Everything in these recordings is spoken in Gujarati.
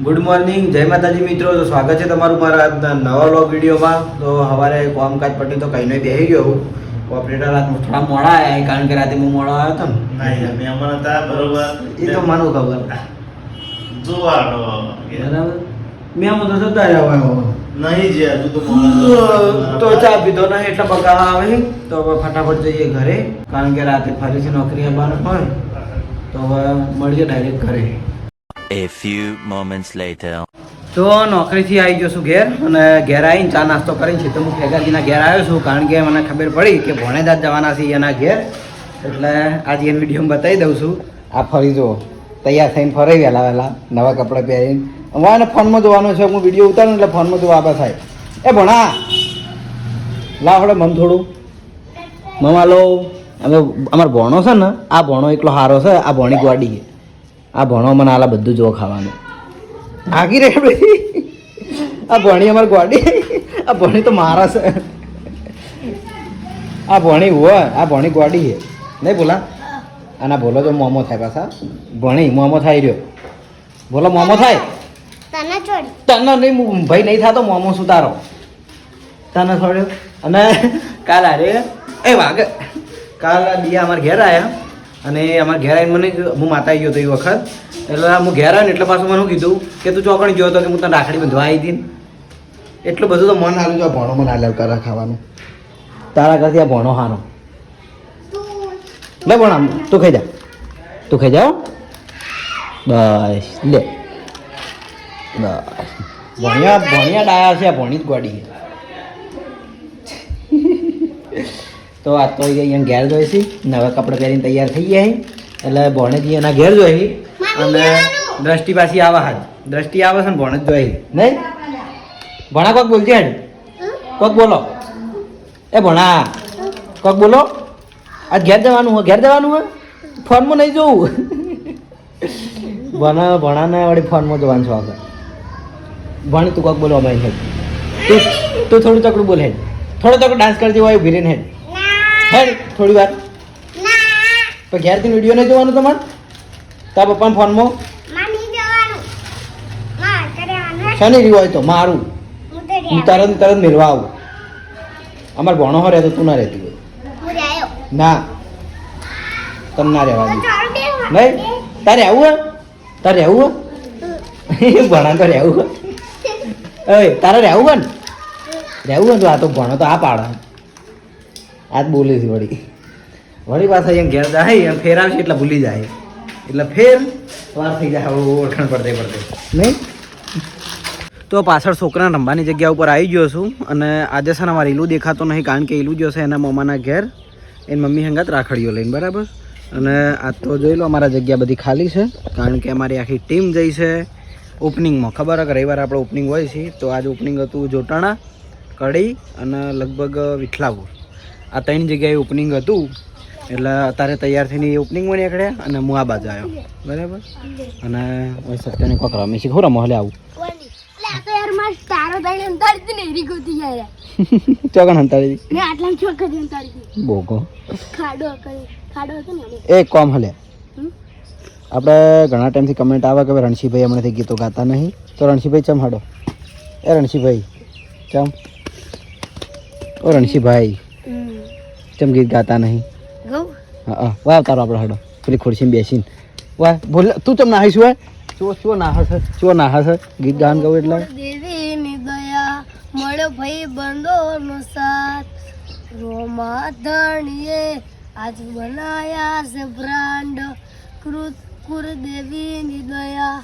ગુડ મોર્નિંગ, જય માતાજી મિત્રો. તો સ્વાગત છે તમારું મારા આજના નવા વ્લોગ વિડીયોમાં. તો સવારે કામકાજ પટી તો કહીને બેસી ગયો હું. ઓપરેટર રાત થોડા મોડા આવ્યા કારણ કે રાતે હું મોડો આવ્યો હતો ને. નહીં અમે અમારા હતા બરોબર એ તો મને ખબર જોવાનો બરાબર. મેં આમ તો જતા રહ્યા નહીં જે હજુ તો મોડું તો ચા પીધો ને એટલા બગાડા આવે છે. તો હવે ફટાફટ જઈએ ઘરે કારણ કે રાતે ફરીથી નોકરી આવવાનું હોય. તો હવે મળીએ ડાયરેક્ટ ઘરે. A few moments later. તો નોકરીથી આવી ગયો છું ઘેર અને ઘેર આવીને ચા નાસ્તો કરીને સીધો હું ફેગાજીના ઘેર આવ્યો છું કારણ કે મને ખબર પડી કે ભણેદાસ જવાના છે એના ઘેર. એટલે આજે એને વિડીયોમાં બતાવી દઉં છું. આ ફરી જો તૈયાર થઈને ફરી વહેલા વહેલા નવા કપડાં પહેરીને અમારે ફોનમાં જોવાનું છે. હું વિડીયો ઉતારું એટલે ફોનમાં જોવા આપે થાય. એ ભણા લાવ હડે મન થોડું મમા લો. અમે અમારો ભણો છે ને, આ ભણો એકલો સારો છે. આ ભણી ગોડી છે. આ ભણો મને આલા બધું જો ખાવાનું આગી રે ભાઈ. આ ભણી અમારે ગોડી. આ ભણી તો મારા છે. આ ભણી હોય, આ ભણી ગોડી છે નહીં બોલા. આના બોલો તો મોમો થાય પાછા. ભણી મોમો થાય રહ્યો. બોલો મોમો થાય તને નહીં ભાઈ નહીં થતો મોમો સુધારો તને છોડ્યો. અને કાલ અરે એ વાગે કાલ દિયા અમારા ઘેર આવ્યા અને અમારા ઘેર આવીને મને હું માતા ગયો હતો એ વખત. એટલે હું ઘેર આવ્યો ને એટલે પાછું મને કીધું કે તું ચોકડી ગયો હતો કે હું તને રાખડી બંધવા આવી હતી. એટલું બધું તો મન હાલું જો ભણો મને હાલ કરે ખાવાનું. તારા કરતી આ ભણો હાનો લે ભણા તું ખાઈ જા. તું ખાઈ જાઓ બસ લે બસ. ભણ્યા ભણ્યા ડાયા છે. ભણી જ ગોડી. તો આ તો અહીંયા ઘેર જોઈ છે. નવા કપડાં પહેરીને તૈયાર થઈ ગયા એટલે ભણેજી એના ઘેર જોઈ. અને દ્રષ્ટિ પાછી આવા હાથ દ્રષ્ટિ આવે છે ને ભણે જ જોઈ નહીં. ભણા કોક બોલજે હેડ કોક બોલો. એ ભણા કોક બોલો. આજ ઘેર જવાનું હોય ઘેર જવાનું હોય. ફોનમાં નહીં જોવું. ભણાને વળી ફોનમાં જોવાનું છો આગળ. ભણ તું કોક બોલો અમારી હેડ. તું થોડું ચકડું બોલ હેડ. થોડો ચકડું ડાન્સ કરતી હોય ઉભી રહીને હેડ હેડ થોડી વાર. તો ઘેરથી વિડીયો નહીં જોવાનું તમારે. તારા પપ્પાના ફોનમાં શનિ રહ્યું હોય તો મારું હું તરત મેળવા આવું. અમારે ભણો હો રહેતો તું ના રહેતી હોય. ના તને ના રહેવા દઉં નહીં. તારે આવું હે તારે રહેવું હે ભણા તો રહેવું હે. તારે રહેવું હે ને રહેવું હે તો આ તો ભણો તો આ પાડે. આ જ બોલે છે વળી પાછા અહીંયા ઘેર જાય એમ ફેર આવશે એટલે ભૂલી જાય. એટલે ફેર વાર થઈ જાય ઓળખાણ પડતે નહીં. તો પાછળ છોકરા રમવાની જગ્યા ઉપર આવી ગયો છું. અને આજે છે ને અમારે ઈલું દેખાતો નહીં કારણ કે ઈલું જો છે એના મમ્માના ઘેર એની મમ્મી હંગાત રાખડીઓ લઈને બરાબર. અને આજ તો જોઈ લો અમારા જગ્યા બધી ખાલી છે કારણ કે અમારી આખી ટીમ જઈ છે ઓપનિંગમાં. ખબર કે રવિવારે આપણે ઓપનિંગ હોય છે. તો આજે ઓપનિંગ હતું જોટાણા, કડી અને લગભગ વિઠલાપુર. આ ત્રણ જગ્યાએ ઓપનિંગ હતું. એટલે અત્યારે તૈયાર થઈને એ ઓપનિંગમાં નીકળ્યા અને હું આ બાજુ આવ્યો બરાબર. અને સત્યને કોક રમે છે ખોરા મોહલે આવું ચોકન હંતાડી બોગો એક કોમ હલે. આપણે ઘણા ટાઈમથી કમેન્ટ આવે કે રણસીભાઈ હમણાંથી ગીતો ગાતા નહીં. તો રણસીભાઈ ચમ હાડો. એ રણસીભાઈ ચમ ઓ રણસીભાઈ ચમ ગીત ગાતા નહીં. હા વાહ તારો આપણે હાડો પેલી ખુરશીમાં બેસીને વાહ બોલ. તું ચમ નાહીશ હોય ચો નાહ છે ગીત ગાન ગાવું એટલે દેવીની દયા મળ્યો ભાઈ બંધોનો સાથ રોમા ધણીએ આજ બનાયા છે બ્રાન્ડ કુરદેવીની દયા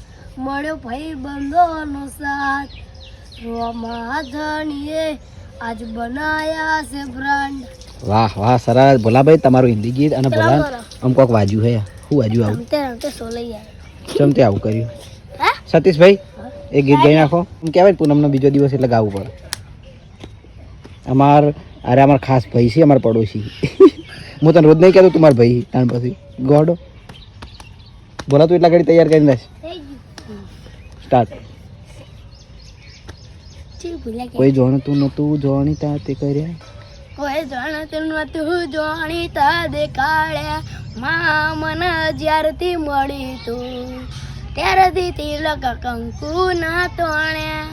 મળ્યો ભાઈ બંધોનો સાથ રોમા ધણીએ આજ બનાયા છે બ્રાન્ડ. વાહ વાહ સરસ. ભોલાભાઈ તમારું હિન્દી ગીત અને ભોલા આમ કોક વાજ્યું હે. શું વાજ્યું આવું ચમ તે આવું કર્યું સતીશભાઈ? એ ગીત ગાઈ નાખો. એમ કહેવાય પૂનમનો બીજો દિવસ એટલે ગાવું પડે. અમાર ખાસ ભાઈ છે અમારા પડોશી. હું તને રોજ નહીં કહેતો તું મારા ભાઈ તાણ પછી ગોડો બોલા. તું એટલા ઘડી તૈયાર કરીને રાખ. સ્ટાર્ટ. કોઈ જાણતું નતું જાણીતા તે કર્યા. કોઈ જાણતું નતું જાણીતા દેખાડ્યા. મા મને જ્યારથી મળી તું ત્યારથી તિલક કંકુ ના તોણ્યા.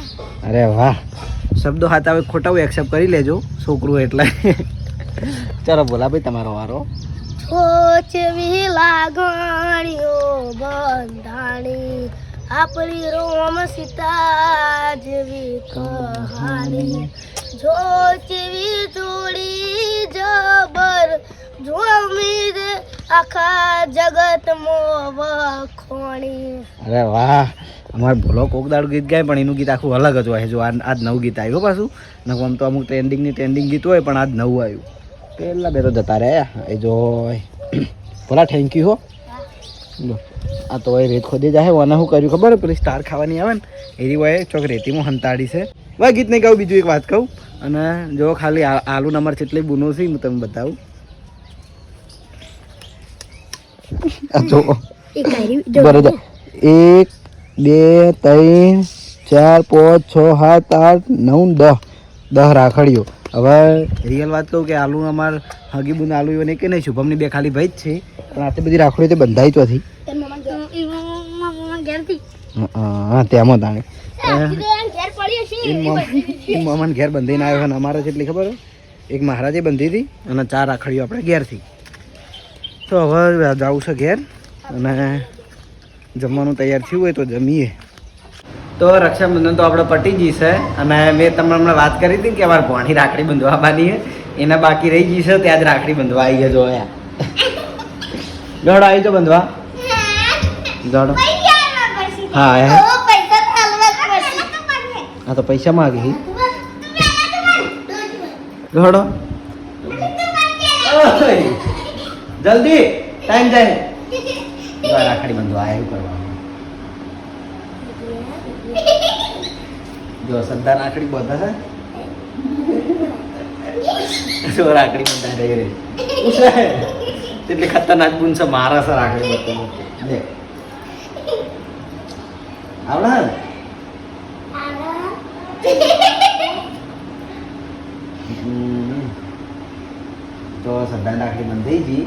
અરે વાહ, શબ્દો હાથ આવે ખોટા હોય એક્સેપ્ટ કરી લેજો, છોકરું એટલે. ચાલો બોલા ભાઈ, તમારો વારો. સોચવી લાગણીઓ બંધાણી, આપણી રોમ સીતા જેવી કહાની. જોચવી જોડી જબર જોમી રે આખા જગતમાં વખોણી. અરે વાહ, અમારે ભોલો કોક દાડું ગીત ગાય પણ એનું ગીત આખું અલગ જ હોય. જો આજ નવું ગીત આવ્યું પાછું. આમ તો અમુક ટ્રેન્ડિંગ ગીત હોય પણ આજ નવું આવ્યું. પેલા બે તો જતા રહ્યા એ જો બોલા થેન્ક યુ હો. આ તો એ રેત ખોદી જાય. મને શું કર્યું ખબર? પેલી સ્ટાર ખાવાની આવે ને એની હોય ચોક રેતીમાં હંતાડી છે. ભાઈ ગીત નહીં કહું, બીજું એક વાત કહું. અને જો ખાલી આલુ નંબર જેટલી બુનો છે હું તમને બતાવું. જો બરોબર, 1 2 3 4 5 6 7 8 9 10 રાખડીઓ. હવે રિયલ વાત કહું કે આલુ અમાર હગી બુન આલુ એને કે નહીં, શુભમની બે ખાલી ભાઈ જ છે. પણ આટલી બધી રાખડીઓ તે બંધાઈ ચોથી. હા તેમાં તાણે મામાને ઘેર બંધીને આવ્યો. અને અમારે જેટલી ખબર એક મહારાજે બંધી હતી અને 4 રાખડીઓ આપણે ઘેરથી. તો હવે જવું છે ઘેર અને જમવાનું તૈયાર થયું હોય તો જમીએ. તો રક્ષાબંધન તો આપણે પટી ગઈ છે અને મેં તમને હમણાં વાત કરી હતી કે અમારે ભોણી રાખડી બંધવા આવવાની છે. એના બાકી રહી ગઈ છે, ત્યાં જ રાખડી બંધવા આવી ગયા. જોયા દોડો આવી તો બંધવા દોડો. હા હા તો પૈસા માગી દોડો જલ્દી, ટાઈમ જાય. રાખડી બંધવા આવ્યું કરવાનું. જો શ્રદ્ધા રાખડી બધા છે. જો રાખડી બંધા રહી રહી એટલી ખતરનાક બુન છે. મારા છે રાખડી બધું આવડે તો શ્રદ્ધા રાખડી બંધાઈ ગઈ.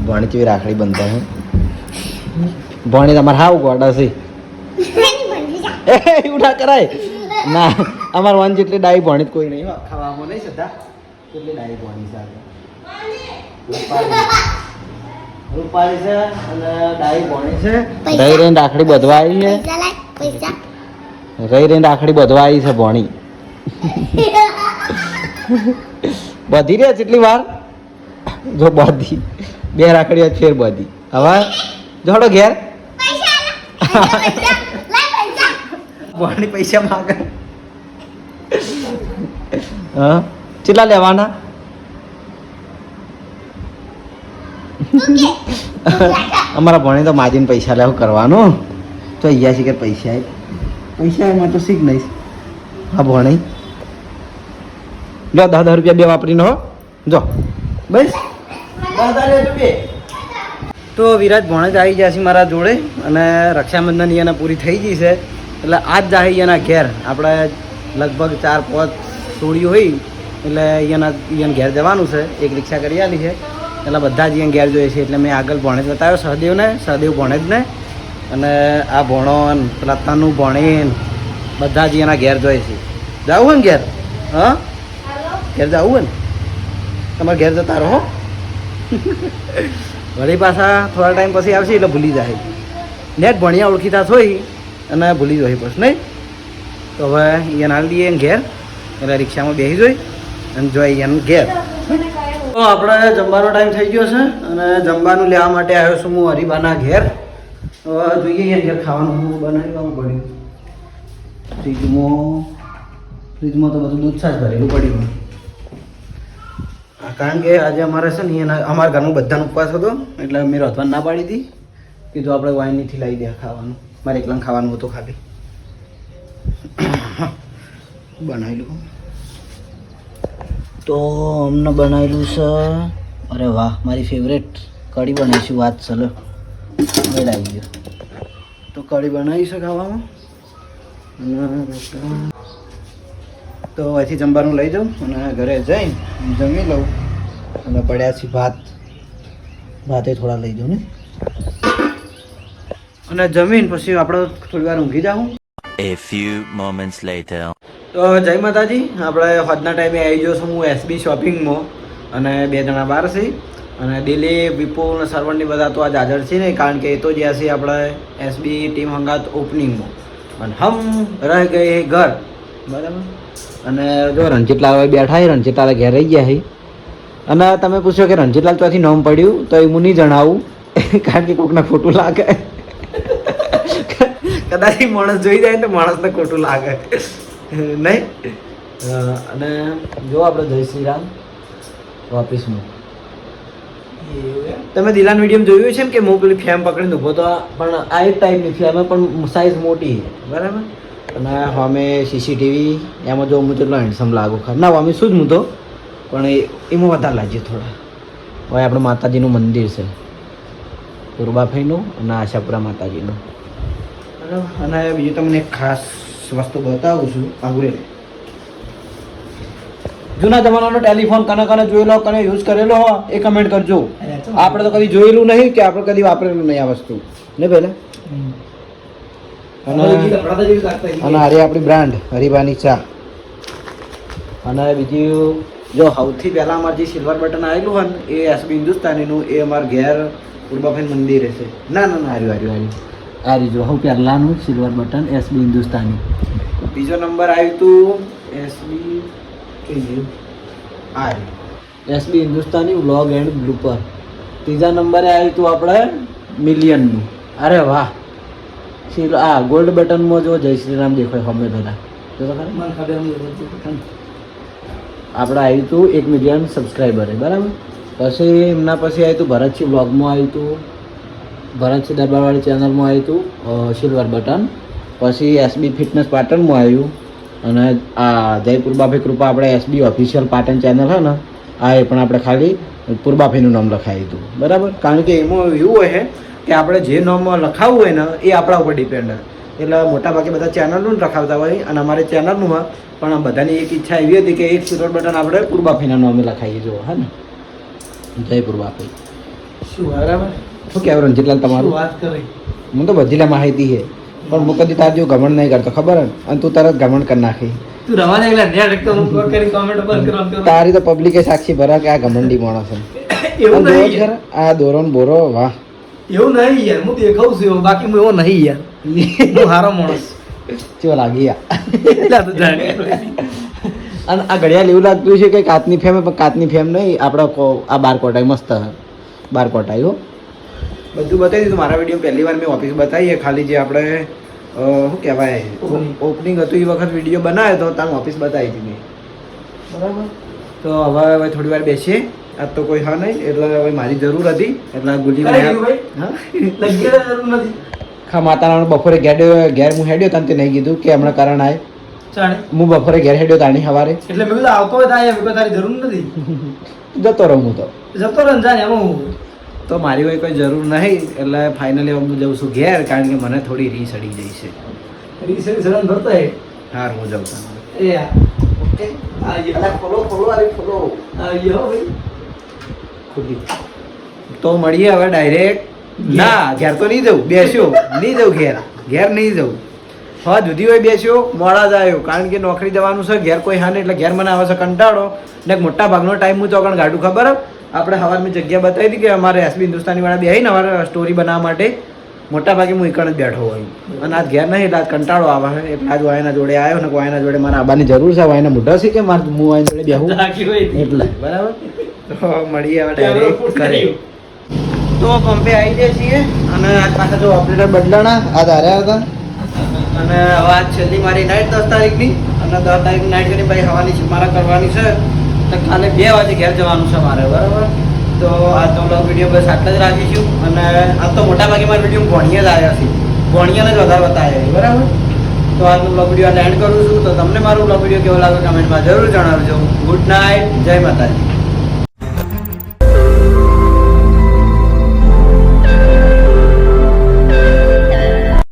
ભોણી કેવી રાખડી બંધા છે. ભોણી તમારે હાવ ગોડા છે. એવું ના કરાય ના. અમારે વન જેટલી ડાઈ ભોણી કોઈ નહીં ખાવામાં નહીં. શ્રદ્ધા કેટલી ડાઈ ભોણી સાથે રૂપાળી છે અને ડાઈ ભોણી છે. રહી રહીને રાખડી બધવા આવી છે. રહી રહીને રાખડી બધવા આવી છે ભોણી. બધી રે જેટલી વાર જો બધી 2 રાખડીઓ ફેર બધી. હવે જોડો ઘેર ભોણી પૈસા માંગે. હા કેટલા લેવાના? અમારા ભણી તો માજીને પૈસા લેવું કરવાનું. તો અહીંયા છે કે પૈસા એમાં તો શીખ નહીં. હા ભણી લો 10 રૂપિયા 2 વાપરીને હો. જો બસ 10 રૂપિયા. તો વિરાજ ભોણેજ આવી ગયા છે મારા જોડે અને રક્ષાબંધન એને પૂરી થઈ ગઈ છે એટલે આજ જાય એના ઘેર. આપણે લગભગ 4-5 સોળીઓ હોય એટલે એને ઘેર જવાનું છે. એક રિક્ષા કરી આલી છે એટલે બધા જ અહીંયા ઘેર જોઈએ છે. એટલે મેં આગળ ભોણેજ બતાવ્યો સહદેવ ભોણેજને અને આ ભોણો પેલા તનુ ભોણીન બધા જ એના ઘેર જોઈએ છે. જવું હોય ને ઘેર? હા ઘેર જવું હોય ને તમારે ઘેર જતા રહો. વળી પાછા થોડા ટાઈમ પછી આવશે એટલે ભૂલી જાય. નેટ ભણ્યા ઓળખીતા થોઈ અને ભૂલી જાય પછી નહીં. તો હવે એને હાલ દઈએ ઘેર એટલે રિક્ષામાં બેસી જોઈ અને જોઈ એને ઘેર. તો આપણે જમવાનો ટાઈમ થઈ ગયો છે અને જમવાનું લેવા માટે આવ્યો છું હું હરિબાના ઘેર. તો જોઈએ એને ઘેર ખાવાનું બનાવવાનું પડ્યું. ફ્રીજમાં તો બધું દૂધ છાશ ભરેલું પડ્યું. કારણ કે આજે અમારે છે ને એના અમારા ઘરનું બધાનો ઉપવાસ હતો એટલે મેં રોધવાન ના પાડી હતી. કીધું આપણે વાઈનથી લાવી દે ખાવાનું. મારે એકલા ખાવાનું હતું ખાલી. બનાવેલું તો અમને બનાવેલું છે. અરે વાહ મારી ફેવરેટ કઢી બનાવીશું. વાત ચલો મેળ આવી ગયો. તો કઢી બનાવી છે ખાવામાં. તો અહીંથી જમવાનું લઈ જાઉં અને ઘરે જઈને જમી લઉં અને પડ્યા છે ભાતે થોડા લઈ જાઉં ને. અને જમીન પછી આપણે થોડી વાર ઊંઘી જાઉં. A few moments later. તો જય માતાજી. આપણે હોજના ટાઈમે આવી ગયો છું હું એસબી શોપિંગમાં અને 2 જણા બહાર છે અને દિલીપ વિપુલ અને સરવણની બધા તો આજ હાજર છે ને કારણ કે એ તો જ્યાં છે આપણે એસબી ટીમ હંગાત ઓપનિંગમાં અને હમ રહી ગઈ ઘર બરાબર. અને જો રણજીતલાલ બેઠા છે, રણજીતલાલ ઘેર રહી ગયા છે અને તમે પૂછ્યો કે રણજીતલાલ ત્યાંથી નામ પડ્યું તો એ હું નહીં જણાવું કારણ કે કોકને ખોટું લાગે. કદાચ માણસ જોઈ જાય તો માણસને ખોટું લાગે નહીં. અને જો આપણે જય શ્રી રામ ઓફિસમાં તમે દિલાન વિડીયો જોયું છે ને કે હું પેલી ફેમ પકડીને ઊભો તો પણ આ એક ટાઈપની ફેમ પણ સાઈઝ મોટી છે બરાબર. અને અમે સીસીટીવી એમાં જો હું કેટલો હેન્ડસમ લાગુ ખરા ના અમે શું જ હું તો પણ એમાં વધારે લાગીએ થોડા. હવે આપણે માતાજીનું મંદિર છે પૂર્વાભાઈનું અને આશાપુરા માતાજીનું બરાબર. અને બીજું તમને એક ખાસ વસ્તુ બતાવું છું. આગળ જૂના જમાનાનો ટેલિફોન કને કને જોયેલો કને યુઝ કરેલો હો એ કમેન્ટ કરજો. આપણે તો કદી જોયેલું નહીં કે આપણે કદી વાપરેલું નહીં આ વસ્તુ ને પહેલા. અને હારે આપણી બ્રાન્ડ હરિભાની ચા. અને બીજું જો સૌથી પહેલાં અમારે જે સિલ્વર બટન આવેલું હોય ને એ એસબી હિન્દુસ્તાનીનું એ અમારા ઘેર પૂર્વાભાઈ મંદિરે છે. ના ના ના હાર્યું આ રીજો હું પહેલાંનું સિલ્વર બટન એસબી હિન્દુસ્તાની. બીજો નંબર આવ્યું હતું SB SB Hindustani vlog and blooper. ત્રીજા નંબરે આવ્યું હતું આપણે મિલિયનનું. અરે વાહ આ ગોલ્ડ બટનમાં જો જય શ્રી રામ દેખાય હમે પહેલાં જો આપણે આવ્યું હતું 1 મિલિયન સબસ્ક્રાઈબરે બરાબર. પછી એમના પછી આવ્યું હતું ભરતસિંહ વ્લોગમાં આવ્યું હતું, ભરતસિંહ દરબારવાળી ચેનલમાં આવ્યું હતું સિલ્વર બટન. પછી એસબી ફિટનેસ પાટણમાં આવ્યું અને આ જય પૂર્વાભાઈ કૃપા આપણે એસબી ઓફિશિયલ પાટણ ચેનલ છે ને આ એ પણ આપણે ખાલી પૂર્વાભાઈનું નામ લખાવ્યું હતું બરાબર. કારણ કે એમાં એવું હોય કે આપણે જે નામ લખાવવું હોય ને એ આપણા ઉપર ડિપેન્ડ હોય. એટલે મોટાભાગે બધા ચેનલનું જ લખાવતા હોય અને અમારે ચેનલનું પણ બધાની એક ઈચ્છા એવી હતી કે એક સિલ્વર બટન આપણે પૂર્વાભાઈના નામે લખાઈએ જો હા ને જય પૂર્વાભાઈ. શું બરાબર શું કહેવું રણજીતલાલ તમારું? વાત કરી હું તો બધી માહિતી છે પણ હું કદી તાર જેવું ઘમંડ નહીં કરતો ખબર ને અને તું તરત ઘમંડ કરી નાખી. તારી તો પબ્લિકે સાક્ષી ભરા કે આ ઘમંડી માણસ છે. આ દોરો ને બોરો વાહ એવું નહીં યાર હું દેખાઉં છું બાકી હું એવો નહીં યાર હું સારો માણસ ચેવો લાગી અને આ ઘડિયાળ એવું લાગતું છે કે કાચની ફેમ પણ કાચની ફેમ નહીં આપણે આ બાર કોટાઈ મસ્ત બાર કોટાઈ હો બધું બતાવી દીધું. મારા વિડીયો પહેલી વાર મેં ઓફિસ બતાવીએ ખાલી જે આપણે શું કહેવાય ઓપનિંગ હતું એ વખત વિડીયો બનાવ્યો તો ત્યાં ઓફિસ બતાવી હતી મેં બરાબર. તો હવે થોડી વાર બેસીએ. આજ તો કોઈ હા નહીં એટલે હવે મારી જરૂર હતી એટલે ગુલી ખા માતાના બપોરે ઘેર હું હેડ્યો તને તે નહીં કીધું કે હમણાં કારણ આય હું બપોરે ઘેર હેડ્યો તાણી સવારે એટલે મેં આવતો હોય તારી જરૂર નથી જતો રહું હું તો જતો રહે જાય એમાં હું તો મારી હોય કોઈ જરૂર નહીં એટલે ફાઇનલી હું જઉં છું ઘેર કારણ કે મને થોડી રી સડી જાય છે. હા હું જાઉં છું. તો મળીએ હવે ડાયરેક્ટ. ના ઘેર તો નહીં જવું, બેસ્યો નહીં જવું ઘેર નહીં જવું. હા જુદી હોય બેસ્યો મોડા જ આવ્યો કારણ કે નોકરી જવાનું છે. ઘેર કોઈ હા નહીં એટલે ઘેર મને આવે છે કંટાળો ને મોટા ભાગનો ટાઈમ હું ચોકણ ગાડું ખબર આપણે સવારમાં જગ્યા બતાવી હતી કે અમારે એસબી હિન્દુસ્તાનીવાળા બે આવીને અમારે સ્ટોરી બનાવવા માટે મોટા ભાગે હું એકણ જ બેઠો હોય અને આજ ઘેર નહીં એટલે આજ કંટાળો આવે એટલે આજ વાયના જોડે આવ્યો ને વાયના જોડે મારા આબાની જરૂર છે. વાયના મોઢા છે કે મારે હું વાયના જોડે બેહું એટલે બરાબર. તો મળીએ હવે ડાયરેક્ટ કરે. તો પંપે આવી જાય છીએ અને આજ પાછા જો ઓપરેટર બદલાણા આજ હાર્યા હતા અને હવે આજ છેલ્લી મારી નાઇટ 10 તારીખની અને 10 તારીખની નાઇટ કરી ભાઈ હવાની મારા કરવાની છે તો કાલે 2 વાગે ઘેર જવાનું છે મારે બરાબર. તો આજનો બ્લોગ વિડીયો બસ આટલા જ રાખીશું અને આજ તો મોટા ભાગે મારા વિડીયો ભોણિયા જ આવ્યા છે ભોણિયાને જ વધારે બતાવ્યા બરાબર. તો આજનો બ્લોગ વિડીયો એન્ડ કરું છું. તો તમને મારો બ્લોગ વિડીયો કેવો લાગે કમેન્ટમાં જરૂર જણાવજો. ગુડ નાઇટ, જય માતાજી.